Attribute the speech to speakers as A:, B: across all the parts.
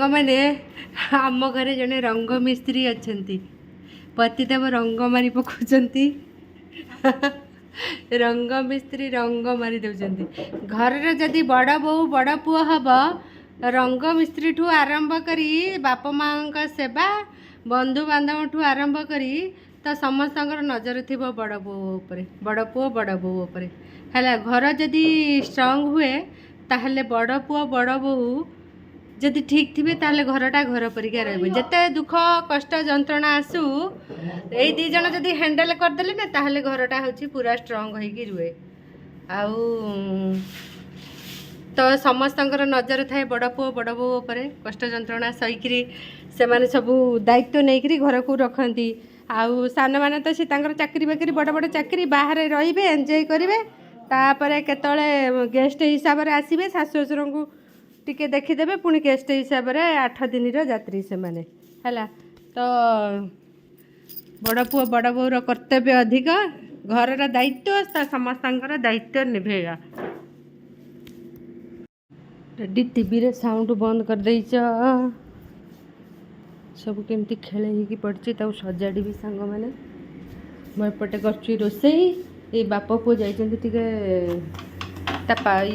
A: मैंने आम घरे जड़े रंग मिस्त्री अच्छा पतिदेव रंग मारी पकाउछन्ति रंग मिस्त्री रंग मारी दौरान घर जदि बड़ बो बड़ पुओ हम रंग मिस्त्री ठू आरंभ करी बाप माँ सेवा बंधु बांधव ठू आरंभ करी तो समस्त नजर थी बड़ पुओ बड़ पुओ बड़ बो है घर जदि स्ट्रंग हुए ताहले बड़ पुओ बड़ बोहू जदि ठीक थी ताहले घरटा घर परिका रही जिते दुख कष्ट जंत्रणा आसू यही दी जन जदि हैंडल करदे ना ताहले घरटा हूँ पूरा स्ट्रंग होगी रुए आउ तो समस्त नजर थाए बड़ पुओ बड़ बो कष्ट जंत्रणा सहीकि से माने सब दायित्व नहीं घर को रखती आउ सान मैंने तो सी चाकरी बाकरी बड़ बड़ चाकरी बाहर रे एंजॉय करेंगे तापर केतले गेस्ट हिसाब से आसवे शाशु शशुर को टिके देखीदेवे पुणी गेस्ट हिसाब से 8 दिन यात्री से माने है तो बड़ पुओ बड़ बोर कर्तव्य अधिक घर दायित्व समस्त दायित्व निभेगा रेडी टीवी रे साउंड बंद कर देइछ सब केमती खेले ही पड़ी सजाड़ी भी सांग मैंने मुझे कर रोसई ये बाप पुओ जाइए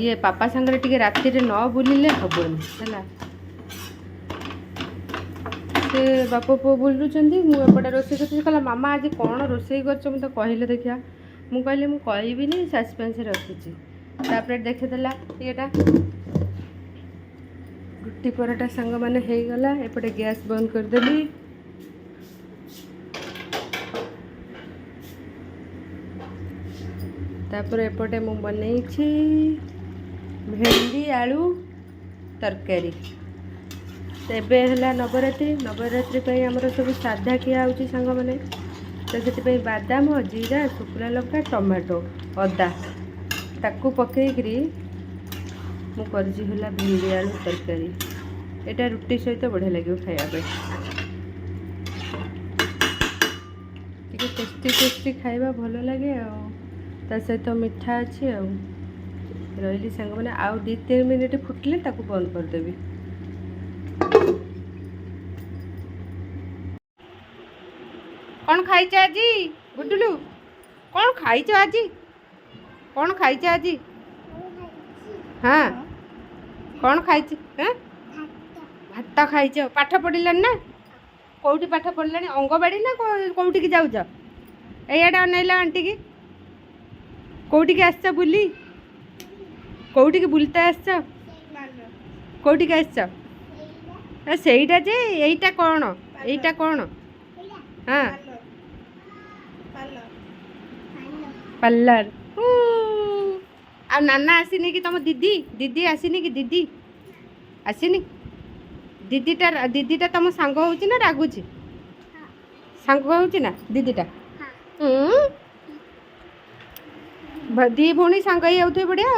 A: ये पापा सांगे टे राति न बुलिले हेनी है से बाप पुओ बुलुँच मुझे रोसे कर कहला मामा आज कौन रोसई कर तो कहले देखिया मुझे कहली मुझे कहबी सस्पेंस रखी तापर देखीदेला येटा रुटी पराठा सांग मैंने हो गला एपटे गैस बंद करदेली तापर एपटे मु बनई भेंडी आलू तरकारी तेबे है नवरात्रि पे आमर सब साधा किया होची सांग मैंने तो से बादाम जीरा शुक्ला लंका टमाटो अदा ताकू पकईकरी मु करजी होला भेंडी आलू तरकारी एटा रुटी सहित बढ़िया लगे खायापे टेस्टी टेस्टी खाइबा भल लगे ता सहित मिठा अच्छी रही सांग मैंने आउ 2-3 मिनिट फुटले ताकू बंद करदेवी कौन खाइछ आज गुडुलू कौन खाइछ आज कौन खाइछ आज हाँ कौन खाइछ हाँ भात खाइछ पाठ पढ़िलानी ना कौटी पाठ पढ़िलानी अंगवाड़ी ना कौटी की जाऊच एयाडे अनैला आंटी की कौटी की आसछ बुली कौटी की बुलते आसछ कौटी की आसछ सेईटा जे एईटा कौन हाँ पार्लर आ नाना आसीनी कि तुम दीदी दीदी आसीनी कि दीदी आसीनी दीदीटा तुम सांग होची ना रागुची सांग होची ना दीदीटा दी भौणी सांग ही आउथे बढ़िया